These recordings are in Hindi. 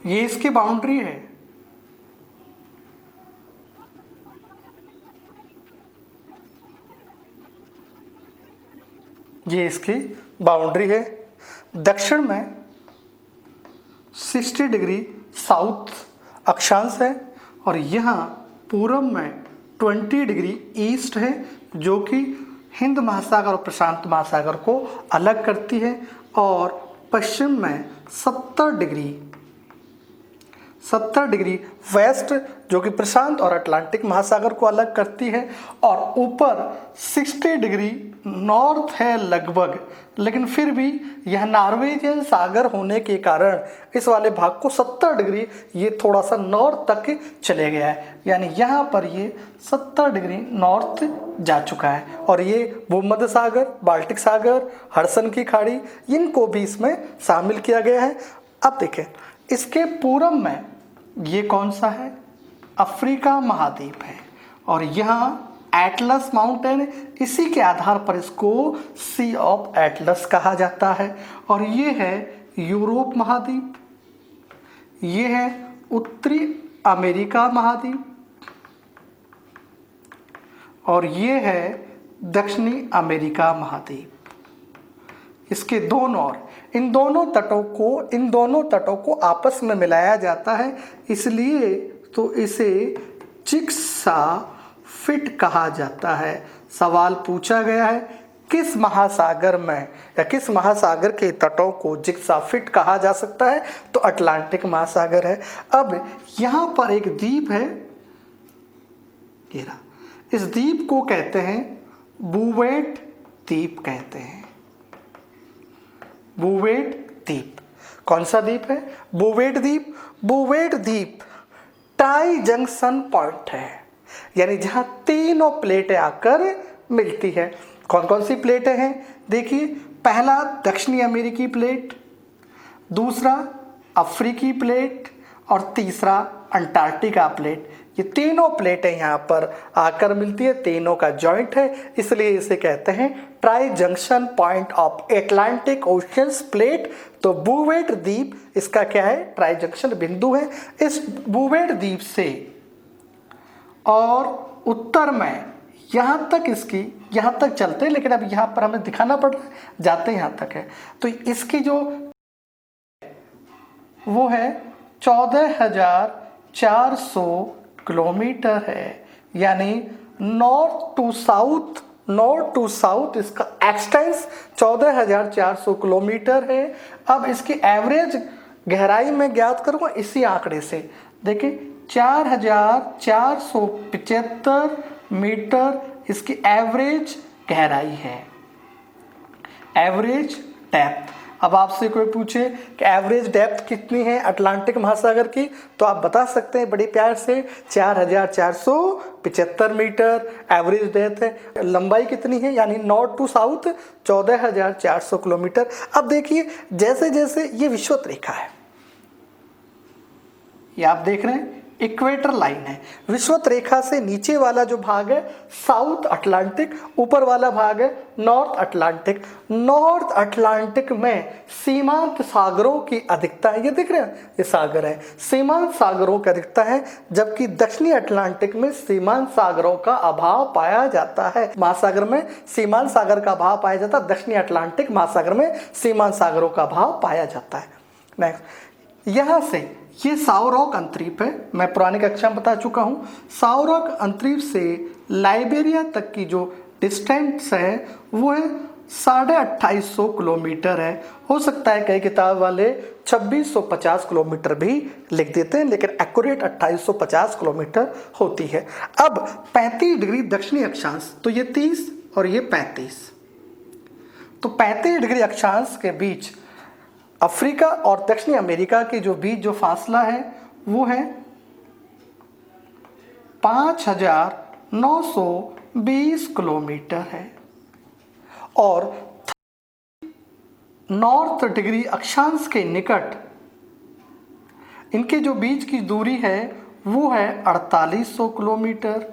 ये इसकी बाउंड्री है। ये इसकी बाउंड्री है। दक्षिण में 60 डिग्री साउथ अक्षांश है और यहाँ पूर्व में 20 डिग्री ईस्ट है, जो कि हिंद महासागर और प्रशांत महासागर को अलग करती है। और पश्चिम में 70 डिग्री वेस्ट, जो कि प्रशांत और अटलांटिक महासागर को अलग करती है। और ऊपर 60 डिग्री नॉर्थ है लगभग, लेकिन फिर भी यह नॉर्वेजियन सागर होने के कारण इस वाले भाग को 70 डिग्री ये थोड़ा सा नॉर्थ तक चले गया है, यानी यहाँ पर ये 70 डिग्री नॉर्थ जा चुका है। और ये भूमध्य सागर, बाल्टिक सागर, हडसन की खाड़ी, इनको भी इसमें शामिल किया गया है। अब देखें, इसके पूर्व में ये कौन सा है? अफ्रीका महाद्वीप है और यहाँ एटलस माउंटेन, इसी के आधार पर इसको सी ऑफ एटलस कहा जाता है। और ये है यूरोप महाद्वीप, ये है उत्तरी अमेरिका महाद्वीप और ये है दक्षिणी अमेरिका महाद्वीप। इसके दोनों ओर इन दोनों तटों को आपस में मिलाया जाता है, इसलिए तो इसे जिग्सा फिट कहा जाता है। सवाल पूछा गया है किस महासागर में या किस महासागर के तटों को जिग्सा फिट कहा जा सकता है, तो अटलांटिक महासागर है। अब यहाँ पर एक द्वीप है, इस द्वीप को कहते हैं बूवेट द्वीप कहते हैं। बूवेट द्वीप कौन सा द्वीप है? बूवेट द्वीप। बूवेट द्वीप टाई जंक्शन पॉइंट है, यानी जहां तीनों प्लेटें आकर मिलती है। कौन कौन सी प्लेटें हैं? देखिए, पहला दक्षिणी अमेरिकी प्लेट, दूसरा अफ्रीकी प्लेट और तीसरा अंटार्कटिका प्लेट। ये तीनों प्लेटें यहाँ पर आकर मिलती है, तीनों का जॉइंट है, इसलिए इसे कहते हैं tri junction point of Atlantic oceans plate. तो बूवेट द्वीप इसका क्या है? ट्राई जंक्शन बिंदु है। इस बूवेट द्वीप से और उत्तर में यहाँ तक चलते हैं, लेकिन अब यहाँ पर हमें दिखाना पड़ रहा है, जाते यहाँ तक है। तो इसकी जो वो है 14,400 किलोमीटर है, यानी नॉर्थ टू साउथ इसका एक्सटेंस 14,400 किलोमीटर है। अब इसकी एवरेज गहराई में ज्ञात करूँगा इसी आंकड़े से। देखिए, 4,475 मीटर इसकी एवरेज गहराई है, एवरेज डेप्थ। अब आपसे कोई पूछे कि एवरेज डेप्थ कितनी है अटलांटिक महासागर की, तो आप बता सकते हैं बड़ी प्यार से 4,475 मीटर एवरेज डेप्थ है। लंबाई कितनी है, यानी नॉर्थ टू साउथ 14,400 किलोमीटर। अब देखिए, जैसे जैसे ये विषुवत रेखा है, ये आप देख रहे हैं इक्वेटर लाइन है। विषुवत रेखा से नीचे वाला जो भाग है साउथ अटलांटिक, ऊपर वाला भाग है नॉर्थ अटलांटिक। नॉर्थ अटलांटिक में सीमांत सागरों की अधिकता है, ये दिख रहे हैं, ये सागर है, सीमांत सागरों की अधिकता है। जबकि दक्षिणी अटलांटिक में सीमांत सागरों का अभाव पाया जाता है। महासागर में सीमांत सागर का अभाव पाया जाता है, दक्षिणी अटलांटिक महासागर में सीमांत सागरों का अभाव पाया जाता है। नेक्स्ट, यहाँ से ये साउरॉक अंतरीप है, मैं पुरानी कक्षा में बता चुका हूँ। साउरॉक अंतरीप से लाइबेरिया तक की जो डिस्टेंस है वो है 2,850 किलोमीटर है। हो सकता है कई किताब वाले 2,650 किलोमीटर भी लिख देते हैं, लेकिन एक्यूरेट 2,850 किलोमीटर होती है। अब 35 डिग्री दक्षिणी अक्षांश, तो ये 30 और ये 35, तो 35 डिग्री अक्षांश के बीच अफ्रीका और दक्षिणी अमेरिका के जो बीच जो फासला है वो है 5,920 किलोमीटर है। और नॉर्थ डिग्री अक्षांश के निकट इनके जो बीच की दूरी है वो है 4,800 किलोमीटर।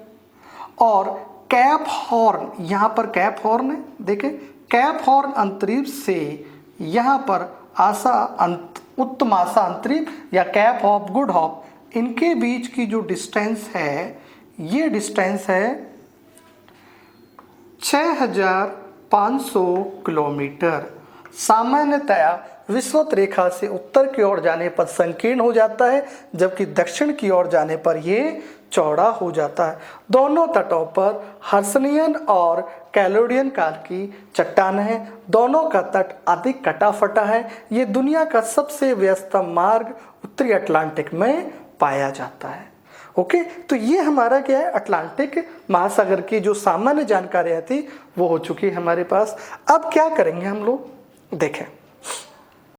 और कैप हॉर्न, यहाँ पर कैप हॉर्न है, देखें कैप हॉर्न अंतरिक्ष से यहाँ पर उत्तमाशांतरिक या कैप हॉप, गुड हॉप, इनके बीच की जो डिस्टेंस है, ये डिस्टेंस है 6500 किलोमीटर। सामान्यतया विषुवत रेखा से उत्तर की ओर जाने पर संकीर्ण हो जाता है, जबकि दक्षिण की ओर जाने पर ये चौड़ा हो जाता है। दोनों तटों पर हर्सनियन और कैलोडियन काल की चट्टानें हैं। दोनों का तट अधिक कटा फटा है। ये दुनिया का सबसे व्यस्तम मार्ग उत्तरी अटलांटिक में पाया जाता है। ओके, तो ये हमारा क्या है, अटलांटिक महासागर की जो सामान्य जानकारियाँ थी वो हो चुकी है हमारे पास। अब क्या करेंगे हम लोग, देखें।